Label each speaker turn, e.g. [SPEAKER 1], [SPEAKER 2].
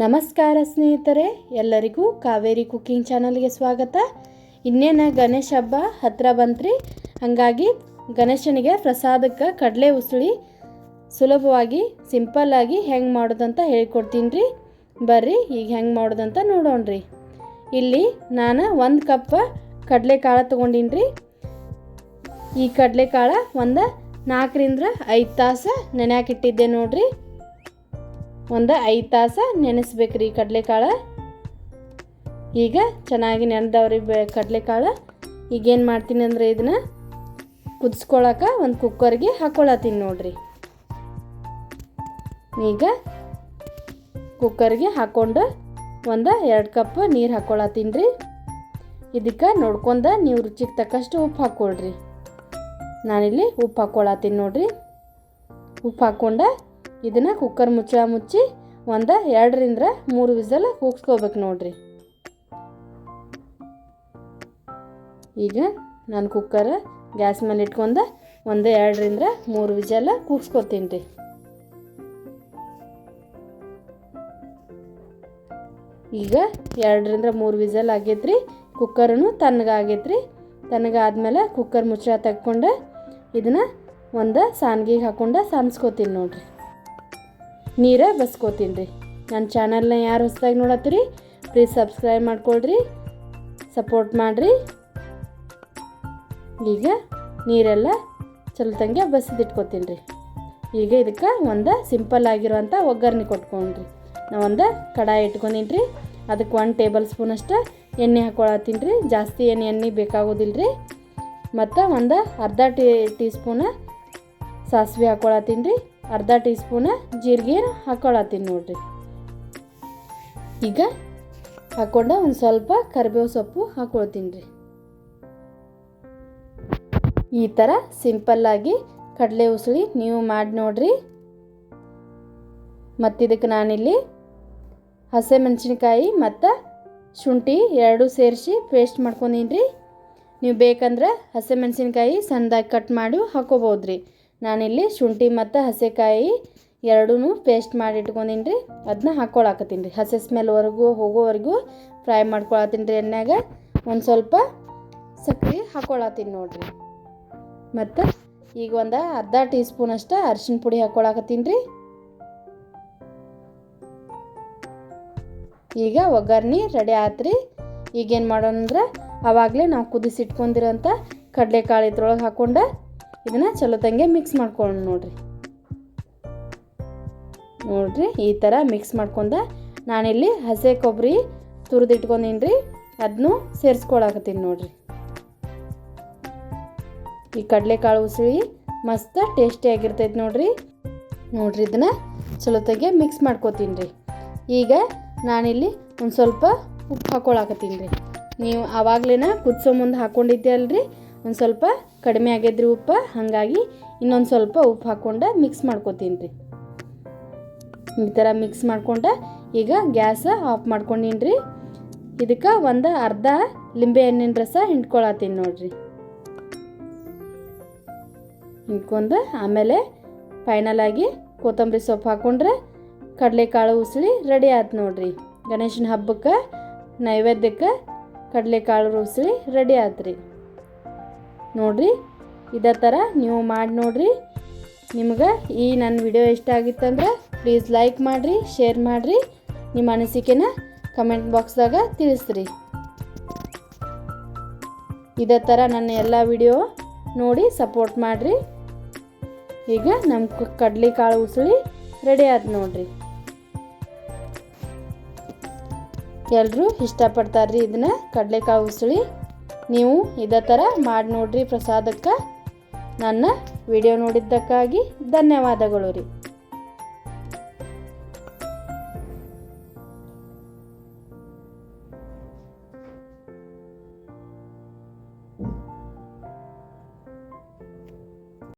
[SPEAKER 1] ನಮಸ್ಕಾರ ಸ್ನೇಹಿತರೆ, ಎಲ್ಲರಿಗೂ ಕಾವೇರಿ ಕುಕಿಂಗ್ ಚಾನಲ್ಗೆ ಸ್ವಾಗತ. ಇನ್ನೇನು ಗಣೇಶ ಹಬ್ಬ ಹತ್ತಿರ ಬಂತ್ರಿ. ಹಾಗಾಗಿ ಗಣೇಶನಿಗೆ ಪ್ರಸಾದಕ್ಕೆ ಕಡಲೆ ಉಸುಳಿ ಸುಲಭವಾಗಿ ಸಿಂಪಲ್ಲಾಗಿ ಹೆಂಗೆ ಮಾಡೋದಂತ ಹೇಳ್ಕೊಡ್ತೀನಿ ರೀ. ಬರ್ರಿ ಈಗ ಹೆಂಗೆ ಮಾಡೋದಂತ ನೋಡೋಣ್ರಿ. ಇಲ್ಲಿ ನಾನು 1 ಕಪ್ ಕಡಲೆಕಾಳು ತೊಗೊಂಡಿನಿ ರೀ. ಈ ಕಡಲೆಕಾಳು ಒಂದು 4 ರಿಂದ 5 ತಾಸು ನೆನೆಯಾಕಿಟ್ಟಿದ್ದೆ ನೋಡ್ರಿ. ಒಂದು 5 ತಾಸು ನೆನೆಸ್ಬೇಕ್ರಿ ಕಡಲೆಕಾಳು. ಈಗ ಚೆನ್ನಾಗಿ ನೆನೆದವ್ರಿ ಕಡಲೆಕಾಳು. ಈಗೇನು ಮಾಡ್ತೀನಿ ಅಂದರೆ ಇದನ್ನು ಕುದಿಸ್ಕೊಳಕ್ಕೆ ಒಂದು ಕುಕ್ಕರ್ಗೆ ಹಾಕ್ಕೊಳತ್ತೀನಿ ನೋಡ್ರಿ. ಈಗ ಕುಕ್ಕರ್ಗೆ ಹಾಕ್ಕೊಂಡು ಒಂದು 2 ಕಪ್ ನೀರು ಹಾಕ್ಕೊಳತ್ತೀನಿ ರೀ. ಇದಕ್ಕೆ ನೋಡ್ಕೊಂಡು ನೀವು ರುಚಿಗೆ ತಕ್ಕಷ್ಟು ಉಪ್ಪು ಹಾಕ್ಕೊಳ್ರಿ. ನಾನಿಲ್ಲಿ ಉಪ್ಪು ಹಾಕ್ಕೊಳತ್ತೀನಿ ನೋಡ್ರಿ. ಉಪ್ಪು ಹಾಕ್ಕೊಂಡು ಇದನ್ನು ಕುಕ್ಕರ್ ಮುಚ್ಚಿ ಒಂದು 2 ರಿಂದ 3 ವಿಸಲ್ ಕೂಗಿಸ್ಕೋಬೇಕು ನೋಡ್ರಿ. ಈಗ ನಾನು ಕುಕ್ಕರ್ ಗ್ಯಾಸ್ ಮೇಲೆ ಇಟ್ಕೊಂಡು ಒಂದು 2 ರಿಂದ 3 ವಿಸಲ್ ಕೂಗಿಸ್ಕೊತೀನಿ ರೀ. ಈಗ 2 ರಿಂದ 3 ವಿಸಲ್ ಆಗೈತ್ರಿ. ಕುಕ್ಕರ್ನು ತಣ್ಣಗಾಗೈತ್ರಿ. ತಣ್ಣಗಾದ್ಮೇಲೆ ಕುಕ್ಕರ್ ಮುಚ್ಚಳ ತೆಕ್ಕೊಂಡು ಇದನ್ನು ಒಂದು ಸಾನ್ಗಿಗೆ ಹಾಕ್ಕೊಂಡು ಸಾನ್ಸ್ಕೊತೀನಿ ನೋಡ್ರಿ. ನೀರು ಬಸ್ಕೋತೀನಿ ರೀ. ನನ್ನ ಚಾನಲ್ನ ಯಾರು ಹೊಸದಾಗಿ ನೋಡತ್ತೀರಿ ಪ್ಲೀಸ್ ಸಬ್ಸ್ಕ್ರೈಬ್ ಮಾಡ್ಕೊಳ್ರಿ, ಸಪೋರ್ಟ್ ಮಾಡಿರಿ. ಈಗ ನೀರೆಲ್ಲ ಚಲೋತಂಗೆ ಬಸಿದಿಟ್ಕೊತೀನಿ ರೀ. ಈಗ ಇದಕ್ಕೆ ಒಂದು ಸಿಂಪಲ್ ಆಗಿರುವಂಥ ಒಗ್ಗರಣೆ ಕೊಟ್ಕೊಂಡ್ರಿ. ನಾವು ಒಂದು ಕಡಾಯಿ ಇಟ್ಕೊಂಡಿನಿ ರೀ. ಅದಕ್ಕೆ 1 ಟೇಬಲ್ ಸ್ಪೂನ್ ಅಷ್ಟು ಎಣ್ಣೆ ಹಾಕ್ಕೊಳತ್ತೀನಿ ರೀ. ಜಾಸ್ತಿ ಎಣ್ಣೆ ಬೇಕಾಗೋದಿಲ್ಲ ರೀ. ಮತ್ತು ಒಂದು ಅರ್ಧ ಟೀ ಸ್ಪೂನ ಸಾಸಿವೆ ಹಾಕ್ಕೊಳತ್ತೀನಿ ರೀ. ಅರ್ಧ ಟೀ ಸ್ಪೂನ ಜೀರಿಗೆ ಹಾಕ್ಕೊಳತ್ತೀನಿ ನೋಡ್ರಿ. ಈಗ ಹಾಕ್ಕೊಂಡು ಒಂದು ಸ್ವಲ್ಪ ಕರಿಬೇವು ಸೊಪ್ಪು ಹಾಕ್ಕೊಳ್ತೀನಿ ರೀ. ಈ ಥರ ಸಿಂಪಲ್ಲಾಗಿ ಕಡಲೆ ಉಸುಳಿ ನೀವು ಮಾಡಿ ನೋಡ್ರಿ. ಮತ್ತು ಇದಕ್ಕೆ ನಾನಿಲ್ಲಿ ಹಸಿಮೆಣಸಿನ್ಕಾಯಿ ಮತ್ತು ಶುಂಠಿ 2 ಸೇರಿಸಿ ಪೇಸ್ಟ್ ಮಾಡ್ಕೊಂಡೀನಿ ರೀ. ನೀವು ಬೇಕಂದ್ರೆ ಹಸಿಮೆಣಸಿನ್ಕಾಯಿ ಸಣ್ಣದಾಗಿ ಕಟ್ ಮಾಡಿ ಹಾಕ್ಕೋಬೋದು ರೀ. ನಾನಿಲ್ಲಿ ಶುಂಠಿ ಮತ್ತು ಹಸಿಕಾಯಿ 2 ಪೇಸ್ಟ್ ಮಾಡಿ ಇಟ್ಕೊಂಡೀನಿ ರೀ. ಅದನ್ನ ಹಾಕ್ಕೊಳಕತ್ತೀನಿ ರೀ. ಹಸಿ ಸ್ಮೆಲ್ವರೆಗೂ ಹೋಗೋವರೆಗೂ ಫ್ರೈ ಮಾಡ್ಕೊಳತ್ತೀನಿ ರೀ ಎಣ್ಣೆಗೆ. ಒಂದು ಸ್ವಲ್ಪ ಸಕ್ಕರೆ ಹಾಕ್ಕೊಳತ್ತೀನಿ ನೋಡ್ರಿ. ಮತ್ತು ಈಗ ಒಂದು ಅರ್ಧ ಟೀ ಸ್ಪೂನ್ ಅಷ್ಟು ಅರಿಶಿನ ಪುಡಿ ಹಾಕ್ಕೊಳಕತ್ತೀನಿ ರೀ. ಈಗ ಒಗ್ಗರಣೆ ರೆಡಿ ಆತ್ರಿ. ಈಗೇನು ಮಾಡೋಣ ಅಂದ್ರೆ ಆವಾಗಲೇ ನಾವು ಕುದಿಸಿಟ್ಕೊಂಡಿರೋಂಥ ಕಡಲೆಕಾಳು ಇದ್ರೊಳಗೆ ಹಾಕ್ಕೊಂಡು ಇದನ್ನು ಚಲೋತಂಗೆ ಮಿಕ್ಸ್ ಮಾಡ್ಕೊಳ್ಳೋಣ ನೋಡ್ರಿ. ಈ ಥರ ಮಿಕ್ಸ್ ಮಾಡ್ಕೊಂಡು ನಾನಿಲ್ಲಿ ಹಸಿ ಕೊಬ್ಬರಿ ತುರಿದಿಟ್ಕೊಂಡೀನಿ ರೀ. ಅದನ್ನು ಸೇರಿಸ್ಕೊಳಕತ್ತೀನಿ ನೋಡ್ರಿ. ಈ ಕಡಲೆಕಾಳು ಉಸುಳಿ ಮಸ್ತ್ ಟೇಸ್ಟಿಯಾಗಿರ್ತೈತೆ ನೋಡ್ರಿ. ಇದನ್ನು ಚಲೋತಂಗೆ ಮಿಕ್ಸ್ ಮಾಡ್ಕೋತೀನಿ ರೀ. ಈಗ ನಾನಿಲ್ಲಿ ಒಂದು ಸ್ವಲ್ಪ ಉಪ್ಪು ಹಾಕ್ಕೊಳಕತ್ತೀನಿ ರೀ. ನೀವು ಆವಾಗಲೇ ಕುದಿಸೋ ಮುಂದೆ ಹಾಕ್ಕೊಂಡಿದ್ದೆ ಅಲ್ರಿ, ಒಂದು ಸ್ವಲ್ಪ ಕಡಿಮೆ ಆಗೈದ್ರಿ ಉಪ್ಪು. ಹಾಗಾಗಿ ಇನ್ನೊಂದು ಸ್ವಲ್ಪ ಉಪ್ಪು ಹಾಕ್ಕೊಂಡು ಮಿಕ್ಸ್ ಮಾಡ್ಕೊತೀನಿ ರೀ. ಈ ಥರ ಮಿಕ್ಸ್ ಮಾಡ್ಕೊಂಡು ಈಗ ಗ್ಯಾಸ್ ಆಫ್ ಮಾಡ್ಕೊಂಡೀನಿ ರೀ. ಇದಕ್ಕೆ ಒಂದು ಅರ್ಧ ಲಿಂಬೆ ಹಣ್ಣಿನ ರಸ ಹಿಂಡ್ಕೊಳತ್ತೀನಿ ನೋಡ್ರಿ. ಹಿಂಡ್ಕೊಂಡು ಆಮೇಲೆ ಫೈನಲಾಗಿ ಕೊತ್ತಂಬರಿ ಸೊಪ್ಪು ಹಾಕ್ಕೊಂಡ್ರೆ ಕಡಲೆಕಾಳು ಉಸುಳಿ ರೆಡಿ ಆಯ್ತು ನೋಡ್ರಿ. ಗಣೇಶನ ಹಬ್ಬಕ್ಕೆ ನೈವೇದ್ಯಕ್ಕೆ ಕಡಲೆಕಾಳು ಉಸುಳಿ ರೆಡಿ ಆಯ್ತು ನೋಡ್ರಿ. ಇದೇ ಥರ ನೀವು ಮಾಡಿ ನೋಡ್ರಿ. ನಿಮ್ಗೆ ಈ ನನ್ನ ವಿಡಿಯೋ ಇಷ್ಟ ಆಗಿತ್ತಂದ್ರೆ ಪ್ಲೀಸ್ ಲೈಕ್ ಮಾಡಿರಿ, ಶೇರ್ ಮಾಡಿರಿ, ನಿಮ್ಮ ಅನಿಸಿಕೆನ ಕಮೆಂಟ್ ಬಾಕ್ಸ್ದಾಗ ತಿಳಿಸ್ರಿ. ಇದೇ ಥರ ನನ್ನ ಎಲ್ಲ ವಿಡಿಯೋ ನೋಡಿ ಸಪೋರ್ಟ್ ಮಾಡಿರಿ. ಈಗ ನಮ್ಮ ಕಡಲೆಕಾಳು ಉಸುಳಿ ರೆಡಿ ಆಯ್ತು ನೋಡ್ರಿ. ಎಲ್ಲರೂ ಇಷ್ಟಪಡ್ತಾರ್ರಿ ಇದನ್ನು ಕಡಲೆಕಾಳು ಉಸುಳಿ. ನೀವು ಇದೇ ಥರ ಮಾಡಿ ನೋಡ್ರಿ ಪ್ರಸಾದಕ್ಕೆ. ನನ್ನ ವಿಡಿಯೋ ನೋಡಿದ್ದಕ್ಕಾಗಿ ಧನ್ಯವಾದಗಳು ರೀ.